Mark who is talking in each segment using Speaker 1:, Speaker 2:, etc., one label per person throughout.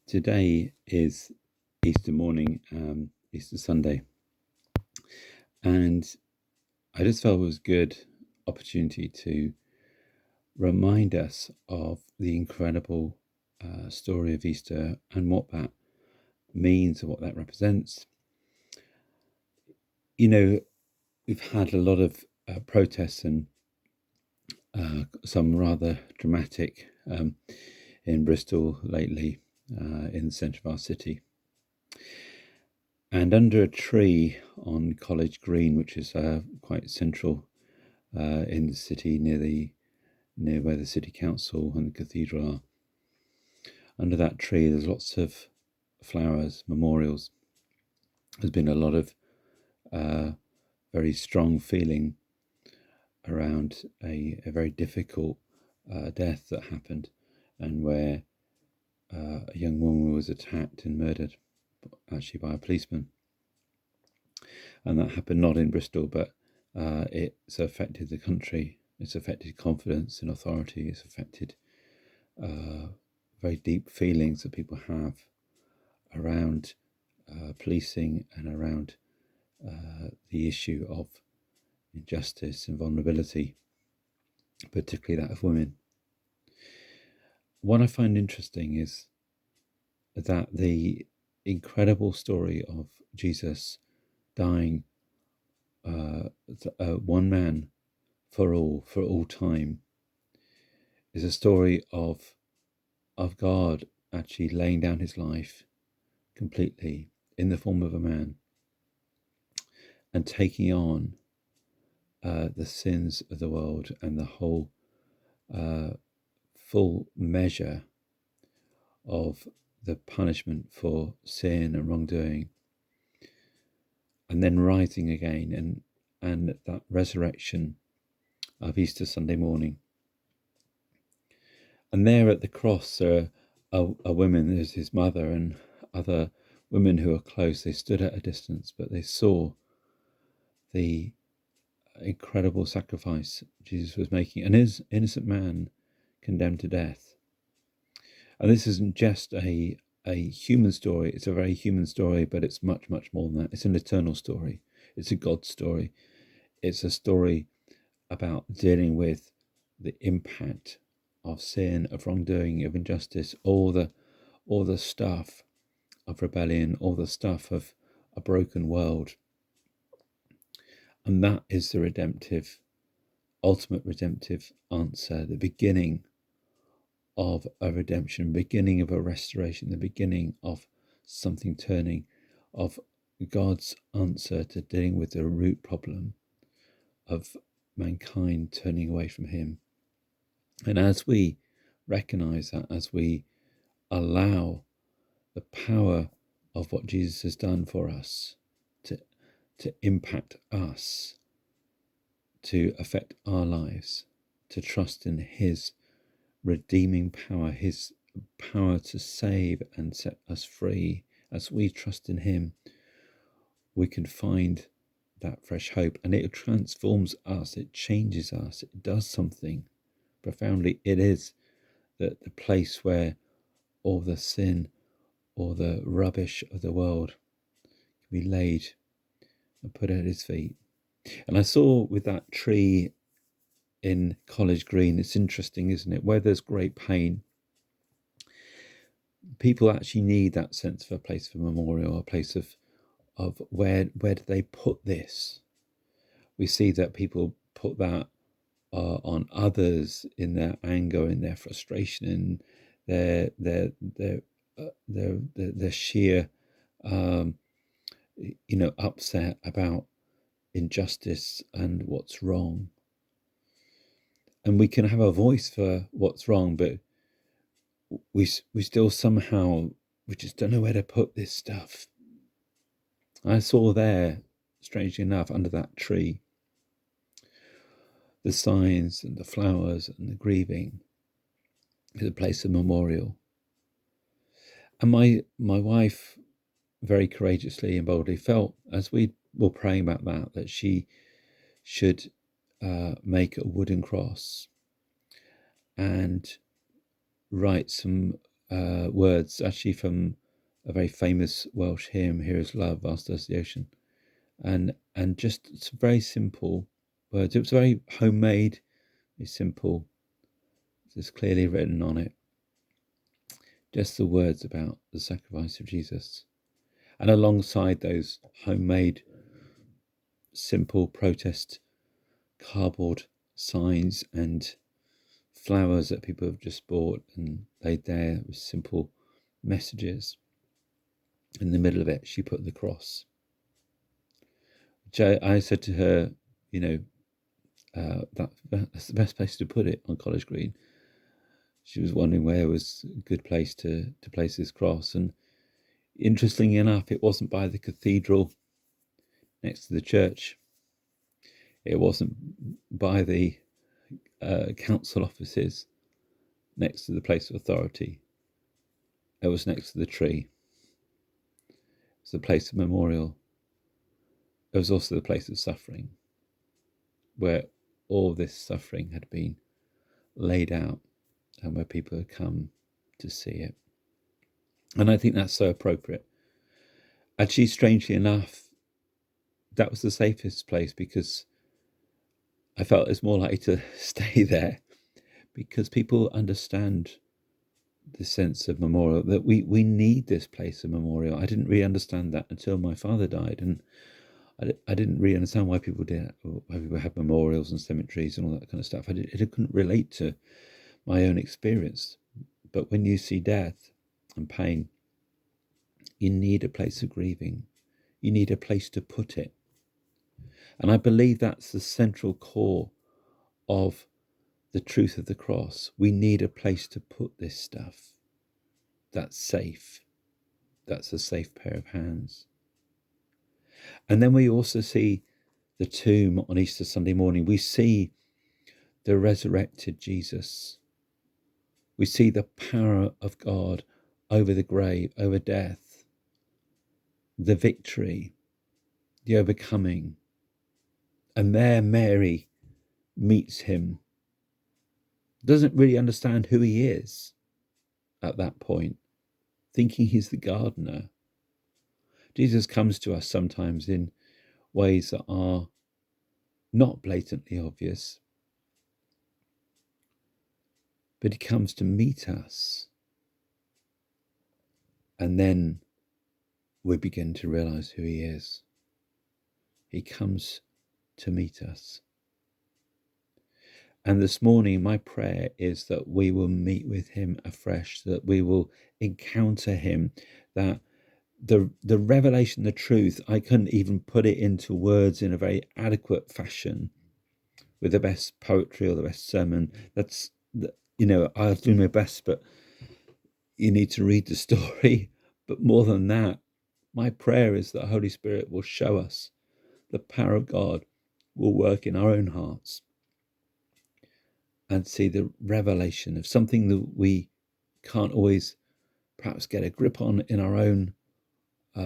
Speaker 1: Today is Easter morning, Easter Sunday, and I just felt it was a good opportunity to remind us of the incredible story of Easter and what that means and what that represents. You know, we've had a lot of protests and some rather dramatic in Bristol lately, in the centre of our city. And under a tree on College Green, which is quite central in the city, near where the city council and the cathedral are, under that tree, there's lots of flowers, memorials. There's been a lot of very strong feeling around a very difficult death that happened, and where a young woman was attacked and murdered, actually by a policeman. And that happened not in Bristol, but it's affected the country. It's affected confidence in authority. It's affected very deep feelings that people have around policing and around the issue of injustice and vulnerability, particularly that of women. What I find interesting is that the incredible story of Jesus dying, one man for all time, is a story of God actually laying down his life completely in the form of a man and taking on the sins of the world and the whole full measure of the punishment for sin and wrongdoing, and then rising again, and that resurrection of Easter Sunday morning. And there at the cross are a woman, there's his mother and other women who are close. They stood at a distance, but they saw the incredible sacrifice Jesus was making, an innocent man condemned to death. And this isn't just a human story. It's a very human story, but it's much, much more than that. It's an eternal story. It's a God story. It's a story about dealing with the impact of sin, of wrongdoing, of injustice, all the stuff of rebellion, all the stuff of a broken world. And that is the ultimate redemptive answer, the beginning of a redemption, beginning of a restoration, the beginning of something turning, of God's answer to dealing with the root problem of mankind turning away from him. And as we recognize that, as we allow the power of what Jesus has done for us to impact us, to affect our lives, to trust in his redeeming power, his power to save and set us free, as we trust in him, we can find that fresh hope, and it transforms us, it changes us, it does something profoundly. It is the place where all the sin or the rubbish of the world can be laid and put at his feet. And I saw with that tree in College Green, it's interesting, isn't it? Where there's great pain, people actually need that sense of a place of memorial, a place of where do they put this? We see that people put that on others in their anger, in their frustration, in their sheer upset about injustice and what's wrong. And we can have a voice for what's wrong, but we still somehow, we just don't know where to put this stuff. I saw there, strangely enough, under that tree, the signs and the flowers and the grieving is a place of memorial. And my wife very courageously and boldly felt, as we were praying about that she should make a wooden cross and write some words, actually from a very famous Welsh hymn, "Here is love, vast as the ocean," and just it's very simple words. It was very homemade, very simple. It's clearly written on it, just the words about the sacrifice of Jesus, and alongside those homemade, simple protest cardboard signs and flowers that people have just bought and laid there with simple messages. In the middle of it, she put the cross. Which I said to her, that's the best place to put it on College Green. She was wondering where was a good place to place this cross. And interestingly enough, it wasn't by the cathedral next to the church. It wasn't by the council offices next to the place of authority. It was next to the tree. It was the place of memorial. It was also the place of suffering, where all this suffering had been laid out and where people had come to see it. And I think that's so appropriate. Actually, strangely enough, that was the safest place, because I felt it's more likely to stay there, because people understand the sense of memorial, that we need this place of memorial. I didn't really understand that until my father died, and I didn't really understand why people did, why people have memorials and cemeteries and all that kind of stuff. It couldn't relate to my own experience. But when you see death and pain, you need a place of grieving. You need a place to put it. And I believe that's the central core of the truth of the cross. We need a place to put this stuff that's safe. That's a safe pair of hands. And then we also see the tomb on Easter Sunday morning. We see the resurrected Jesus. We see the power of God over the grave, over death, the victory, the overcoming. And there Mary meets him. Doesn't really understand who he is at that point, thinking he's the gardener. Jesus comes to us sometimes in ways that are not blatantly obvious, but he comes to meet us. And then we begin to realize who he is. He comes to meet us. And this morning, my prayer is that we will meet with him afresh, that we will encounter him, that the revelation, the truth, I couldn't even put it into words in a very adequate fashion with the best poetry or the best sermon. I'll do my best, but you need to read the story. But more than that, my prayer is that the Holy Spirit will show us the power of God, will work in our own hearts, and see the revelation of something that we can't always perhaps get a grip on in our own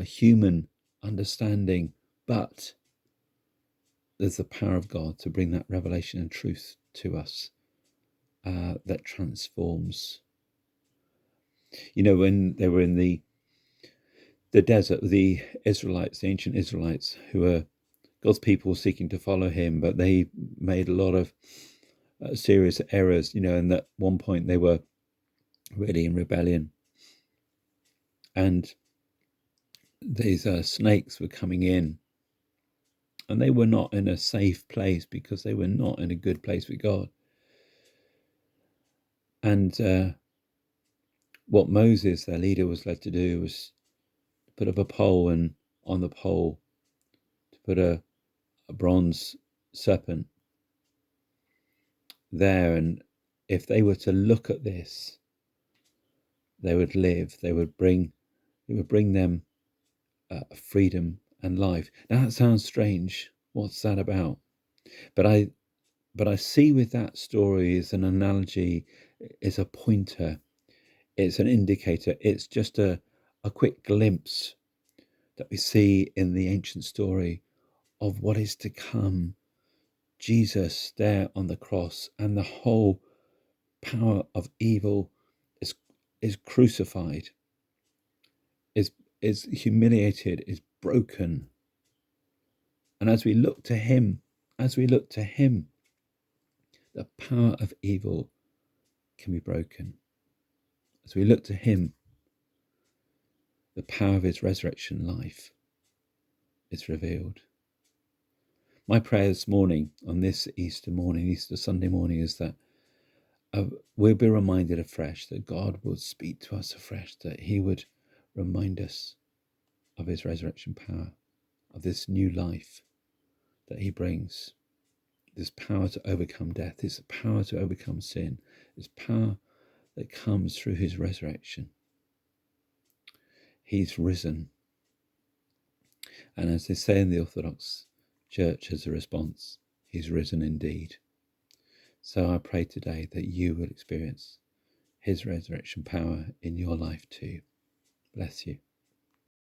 Speaker 1: human understanding, but there's the power of God to bring that revelation and truth to us that transforms. When they were in the desert, the Israelites, the ancient Israelites, who were God's people seeking to follow him, but they made a lot of serious errors, and at one point they were really in rebellion. And these snakes were coming in, and they were not in a safe place because they were not in a good place with God. And what Moses, their leader, was led to do was put up a pole, and on the pole to put a bronze serpent there. And if they were to look at this, they would live. It would bring them freedom and life. Now that sounds strange. What's that about? But I see with that story is an analogy, is a pointer, it's an indicator, it's just a quick glimpse that we see in the ancient story of what is to come. Jesus there on the cross, and the whole power of evil is is crucified, is humiliated, is broken. And as we look to him, the power of evil can be broken. As we look to him, the power of his resurrection life is revealed. My prayer this morning, on this Easter morning, Easter Sunday morning, is that we'll be reminded afresh, that God will speak to us afresh, that he would remind us of his resurrection power, of this new life that he brings, this power to overcome death, this power to overcome sin, this power that comes through his resurrection. He's risen. And as they say in the Orthodox Church as a response, he's risen indeed. So I pray today that you will experience his resurrection power in your life too. Bless you.